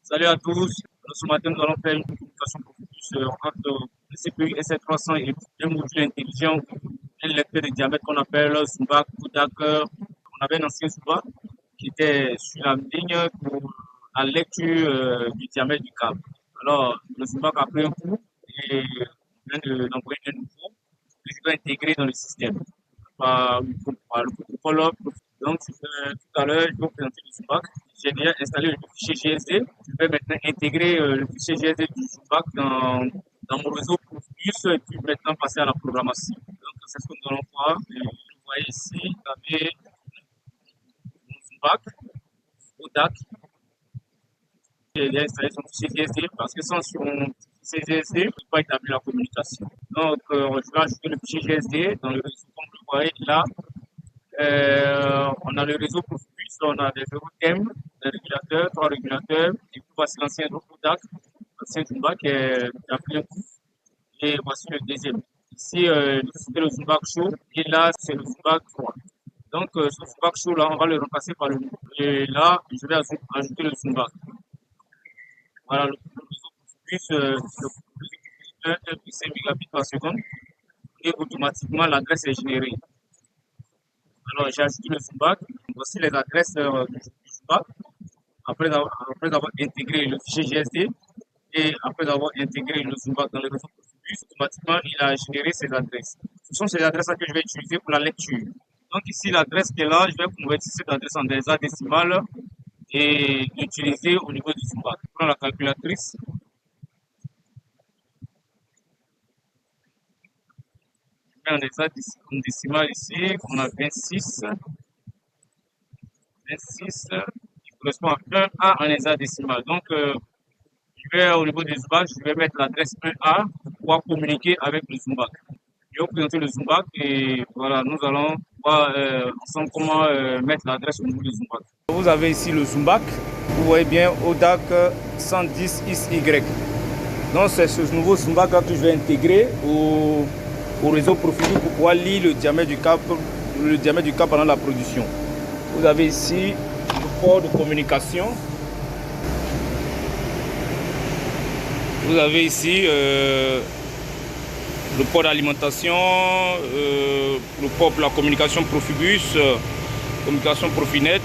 Salut à tous. Ce matin, nous allons faire une communication beaucoup plus entre le CPU SR300 et un module intelligent, un lecteur de diamètre qu'on appelle Zumbak Kodak. On avait un ancien Zumbak qui était sur la ligne pour la lecture du diamètre du câble. Alors, le Zumbak a pris un coup et on vient d'envoyer un nouveau que je dois intégrer dans le système par le protocole. Donc, tout à l'heure, je vais vous présenter le Zumbak. J'ai déjà installé le fichier GSD. Je vais maintenant intégrer le fichier GSD du Zumbak dans mon réseau Profibus et puis maintenant passer à la programmation. Donc, c'est ce que nous allons voir. Vous voyez ici, vous avez mon Zumbak, ODAC. J'ai déjà installé son fichier GSD parce que sans son fichier GSD, je ne peux pas établir la communication. Donc, je vais ajouter le fichier GSD dans le réseau, comme vous le voyez là. On a le réseau Profibus, on a des thèmes, des régulateurs, 3 régulateurs, et puis voici l'ancien Rokodak, l'ancien Zumbak qui a pris un coup, et voici le deuxième. Ici, c'était le Zumbak chaud, et là, c'est le Zumbak froid. Donc, ce Zumbak chaud, là, on va le remplacer par le nouveau. Et là, je vais ajouter le Zumbak. Voilà, le réseau Profibus, le 1,5 mégabits par seconde, et automatiquement, l'adresse est générée. Alors, j'ai ajouté le Zumbak. Voici les adresses du Zumbak. Après avoir intégré le fichier GSD et après avoir intégré le Zumbak dans le réseau Profibus, automatiquement, il a généré ces adresses. Ce sont ces adresses-là que je vais utiliser pour la lecture. Donc ici, l'adresse qui est là, je vais convertir cette adresse en hexadécimales et l'utiliser au niveau du Zumbak. Je prends la calculatrice. Je mets en hexadécimal ici, on a 26. 26 qui correspond à 1A en hexadécimal. Donc, je vais au niveau du Zumbak, je vais mettre l'adresse 1A pour pouvoir communiquer avec le Zumbak. Je vais vous présenter le Zumbak et voilà, nous allons voir ensemble comment mettre l'adresse au niveau du Zumbak. Vous avez ici le Zumbak, vous voyez bien ODAC 110XY. Donc c'est ce nouveau Zumbak là que je vais intégrer au réseau Profibus pour pouvoir lire le diamètre du câble pendant la production. Vous avez ici le port de communication. Vous avez ici le port d'alimentation, le port pour la communication Profibus, communication Profinet,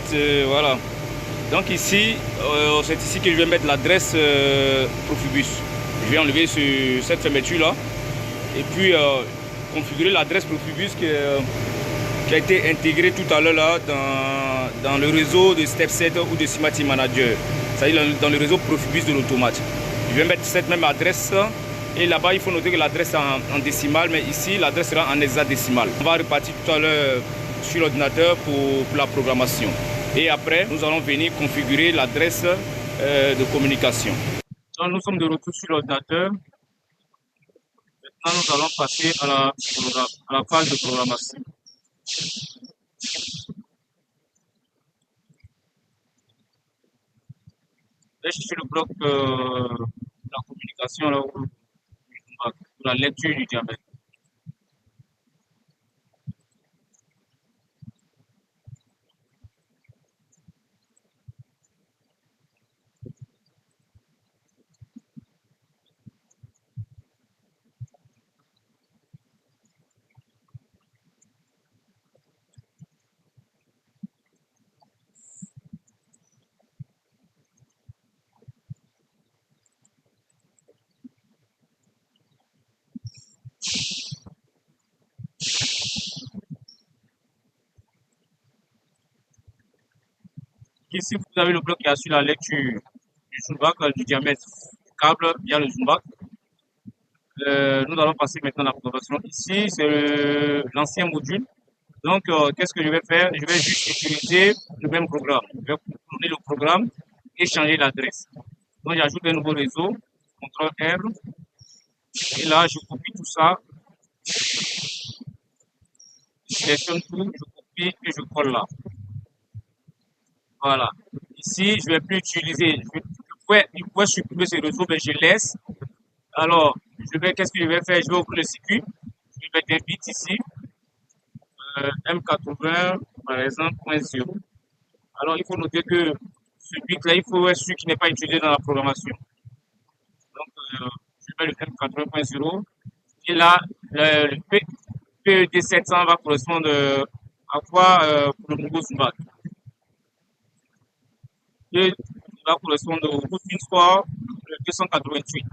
voilà. Donc ici, c'est ici que je vais mettre l'adresse Profibus. Je vais enlever cette fermeture là et puis configurer l'adresse Profibus qui a été intégrée tout à l'heure là dans le réseau de StepSet ou de Simati Manager, c'est-à-dire dans le réseau Profibus de l'automate. Je vais mettre cette même adresse et là-bas il faut noter que l'adresse est en décimale, mais ici l'adresse sera en hexadécimale. On va repartir tout à l'heure sur l'ordinateur pour la programmation. Et après, nous allons venir configurer l'adresse de communication. Donc nous sommes de retour sur l'ordinateur. Maintenant, nous allons passer à la phase de programmation. Là, je suis le bloc de la communication là, pour la lecture du diamètre. Ici, vous avez le bloc qui assure la lecture du Zumbak, du diamètre du câble via le Zumbak. Nous allons passer maintenant à la programmation. Ici, c'est l'ancien module. Donc, qu'est-ce que je vais faire? Je vais juste utiliser le même programme. Je vais tourner le programme et changer l'adresse. Donc, j'ajoute un nouveau réseau, CTRL R. Et là, je copie tout ça. Je sélectionne tout, je copie et je colle là. Voilà. Ici, je ne vais plus utiliser. Je pourrais supprimer ce réseau, mais je laisse. Alors, qu'est-ce que je vais faire? Je vais ouvrir le circuit. Je vais mettre un bit ici. M80, par exemple, .0. Alors, il faut noter que ce bit-là, il faut être sûr qu'il n'est pas utilisé dans la programmation. Donc, je mets le M80.0. Et là, le PET 700 va correspondre à quoi pour le nouveau Zumba. Et il va correspondre au Routine Score 288.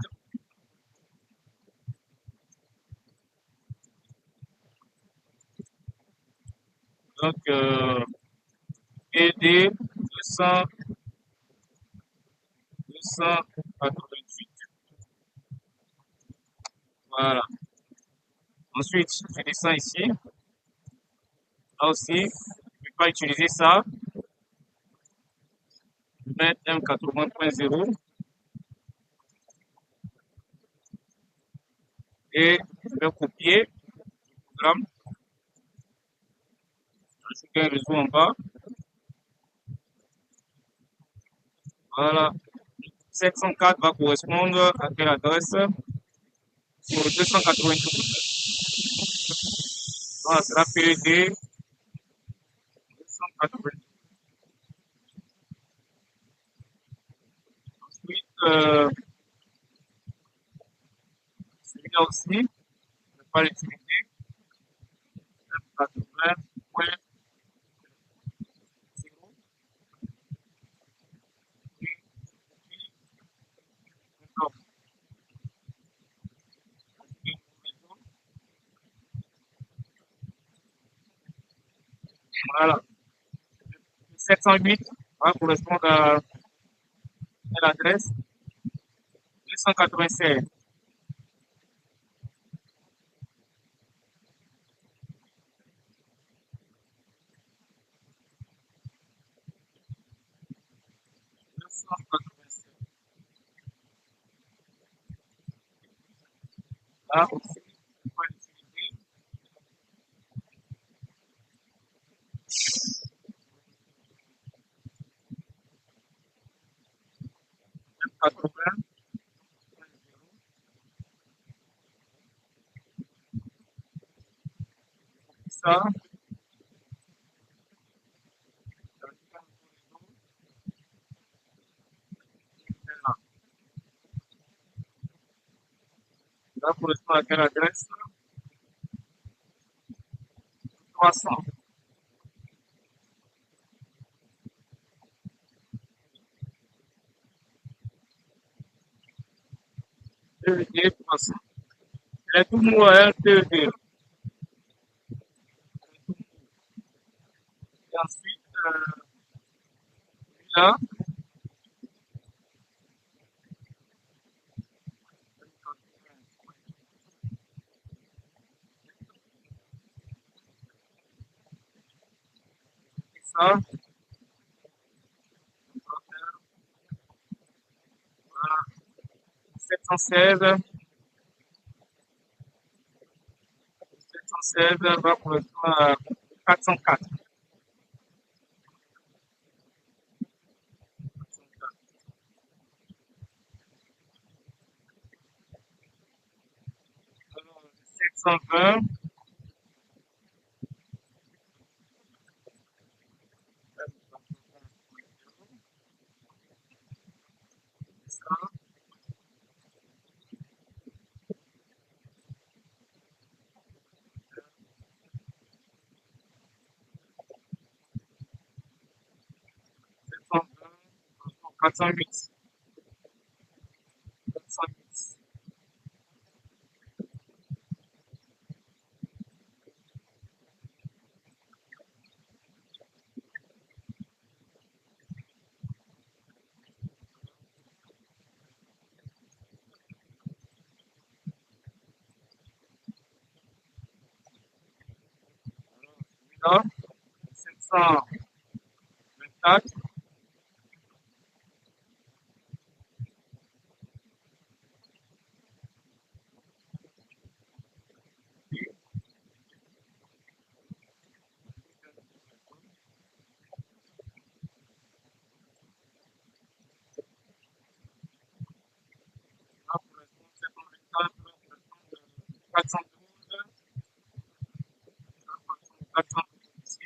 Donc, ED 288. Voilà. Ensuite, je descends ici. Là aussi, je ne vais pas utiliser ça. Je vais mettre M80.0 et je vais copier le programme. Ajouter un réseau en bas. Voilà. 704 va correspondre à quelle adresse? Sur 292. Voilà, c'est la PED 292. Ensuite, celui-là aussi, je ne vais pas l'utiliser. M80.0. Voilà. 708 va correspondre à l'adresse 296. Là aussi, on peut l'utiliser. M80. Ça. Là correspond à quelle adresse? 300. PED 300. Il est tout mou, hein, PED. Et ensuite, là, ça, 716, 716 va correspondre à 404. Alors, 720, ça, 720, 408. 408. Là, 724, là, correspond 724, 412, 412 ici.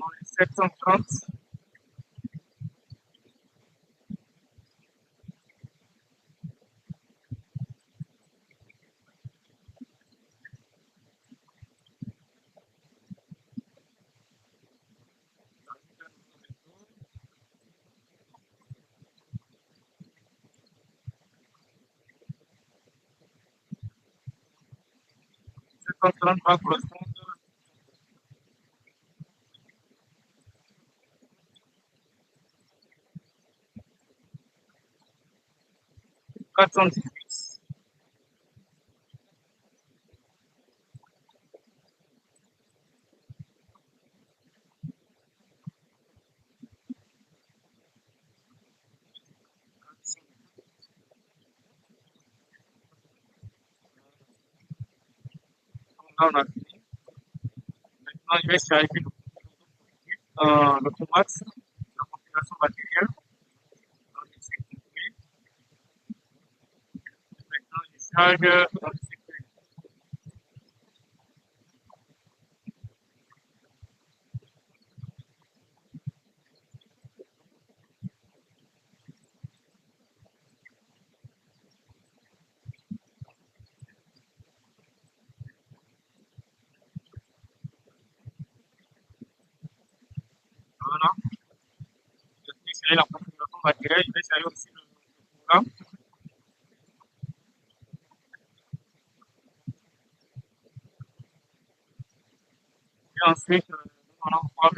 dans les 730. Va correspondre 418. Là, on a fini. Maintenant, je vais charger l'automate, la configuration matérielle. Maintenant, je charge le CPU. Voilà. Je vais charger la configuration matérielle. Je vais charger aussi le programme. Et ensuite, nous allons voir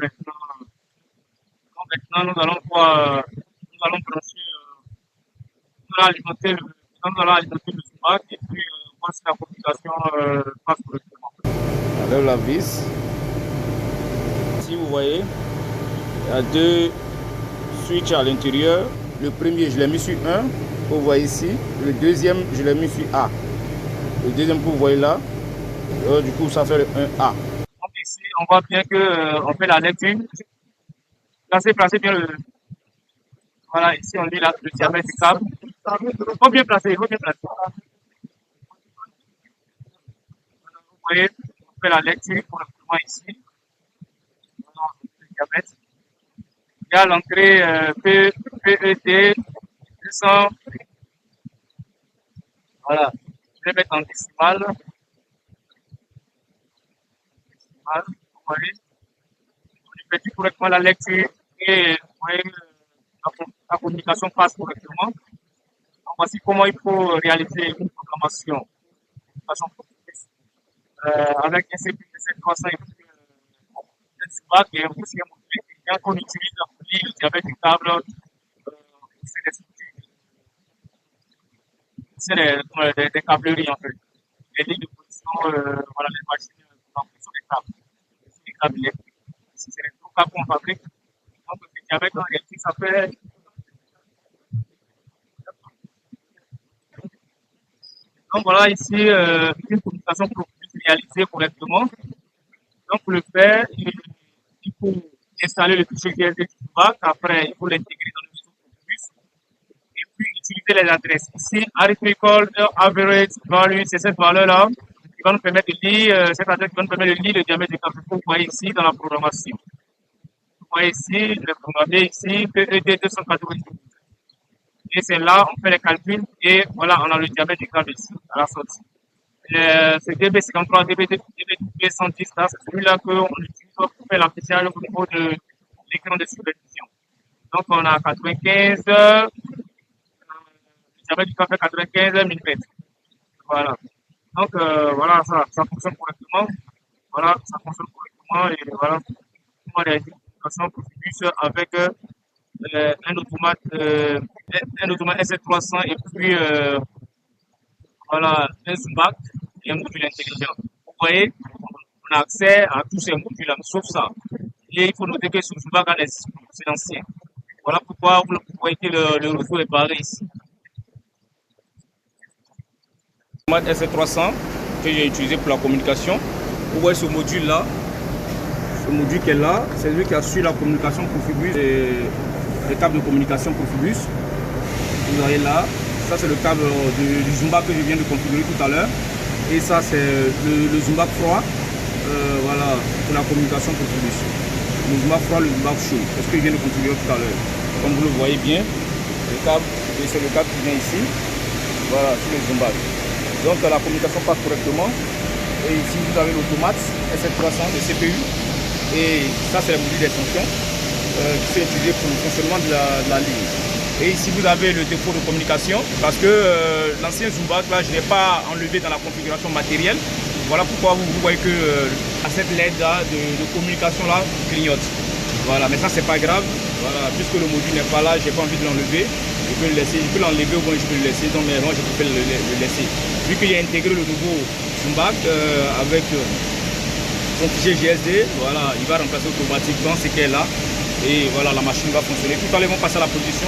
maintenant, nous allons brancher, nous allons alimenter le smart et puis voir si la configuration passe correctement. Avec la vis, si vous voyez, il y a deux switches à l'intérieur. Le premier, je l'ai mis sur 1, vous voyez ici. Le deuxième, je l'ai mis sur A. Le deuxième que vous voyez là, du coup, ça fait le 1A. Donc ici, on voit bien que on fait la lecture. Placez bien le. Voilà, ici on lit là, le diamètre du câble. Il faut bien placer, il faut bien placer. Vous voyez, on fait la lecture correctement ici. Voilà, le diamètre. Il y a l'entrée PET 200. Voilà, je vais mettre en décimal. Vous voyez, on effectue correctement la lecture et vous voyez, la communication passe correctement. Donc, voici comment il faut réaliser une programmation de façon avec un CPU C300 et puis un SUBAC et aussi un module intelligent qu'on utilise pour lire le diamètre du câble. C'est des câbleries en fait. Les lignes de position, voilà, les machines en fonction des câbles. Les câbles électriques. Si c'est les gros câbles qu'on fabrique, donc le diamètre en réalité, ça fait. Donc voilà ici une communication pour réaliser correctement. Donc pour le faire, il faut installer le fichier GSD du bac. Après, il faut l'intégrer dans le réseau Profibus et puis utiliser les adresses. Ici, arithmetical average value, c'est cette valeur-là qui va nous permettre de lire, cette adresse qui va nous permettre de lire le diamètre du câble que vous voyez ici dans la programmation. Vous voyez ici, le programmé ici, PED 292. Et c'est là, on fait les calculs et voilà, on a le diamètre du câble ici, à la sortie. C'est DB53, DB110, là, c'est celui-là qu'on utilise pour faire l'affichage au niveau de l'écran de supervision. Donc, on a 95, le diamètre du câble fait 95 mm. Voilà. Donc, voilà, ça fonctionne correctement. Voilà, ça fonctionne correctement et voilà, comment réaliser une communication Profibus avec un automate S300 et puis voilà, un SUBAC et un module intelligent. Vous voyez, on a accès à tous ces modules-là, sauf ça. Et il faut noter que ce SUBAC c'est ancien. Voilà pourquoi vous voyez que le réseau est barré ici. L'automate S300 que j'ai utilisé pour la communication. Vous voyez ce module-là. Ce module qui est là, c'est lui qui assure la communication Profibus et les câbles de communication Profibus. Vous voyez là, ça c'est le câble du Zumba que je viens de configurer tout à l'heure. Et ça c'est le Zumba froid, voilà, pour la communication Profibus. le Zumba froid, le Zumba chaud. C'est ce que je viens de configurer tout à l'heure. Comme vous le voyez bien, le câble, et c'est le câble qui vient ici. Voilà, sur le Zumba. Donc la communication passe correctement. Et ici vous avez l'automate S300 de CPU. Et ça c'est le module d'extension qui s'est utilisé pour le fonctionnement de la ligne. Et ici vous avez le défaut de communication parce que l'ancien Zumba, là je n'ai pas enlevé dans la configuration matérielle. Voilà pourquoi vous voyez que à cette LED là de communication là clignote. Voilà, mais ça c'est pas grave. Voilà, puisque le module n'est pas là, j'ai pas envie de l'enlever. Je peux le laisser, je peux l'enlever ou bien je peux le laisser. Donc mais moi je peux le laisser. Vu qu'il a intégré le nouveau Zumba avec son fichier GSD, voilà, il va remplacer automatiquement ce qu'elle est là. Et voilà, la machine va fonctionner. Tout à l'heure, on va passer à la position.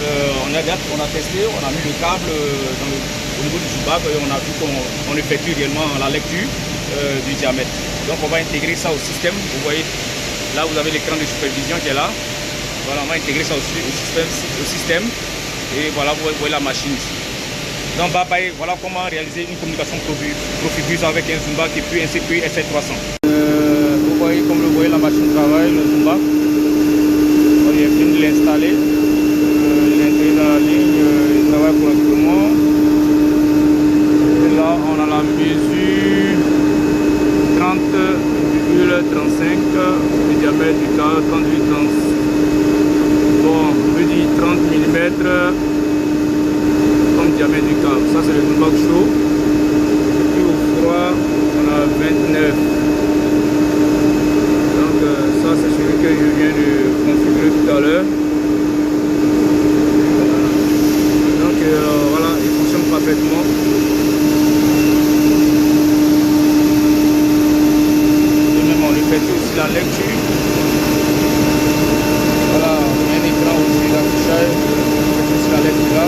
On a testé, on a mis le câble au niveau du Zumba et on a vu qu'on effectue réellement la lecture du diamètre. Donc on va intégrer ça au système. Vous voyez, là vous avez l'écran de supervision qui est là. Voilà, on va intégrer ça au système. Et voilà, vous voyez la machine ici. Donc voilà comment réaliser une communication Profibus avec un Zumba qui est un CPU S300. Vous voyez, comme vous voyez, la machine travaille, le Zumba. Il est fini de l'installer. Il est intégré dans la ligne, il travaille correctement. Et là, on a la mesure 30,35 du diamètre du câble, 38,30. Bon, on peut dire 30 mm comme diamètre du câble. Ça, c'est le Zumba chaud. Et puis au froid, on a 29. Donc, ça, c'est celui que je viens de configurer tout à l'heure. Donc, voilà, il fonctionne parfaitement. Et même, on effectue aussi la lecture. Voilà, un écran aussi d'affichage. On effectue aussi la lecture là.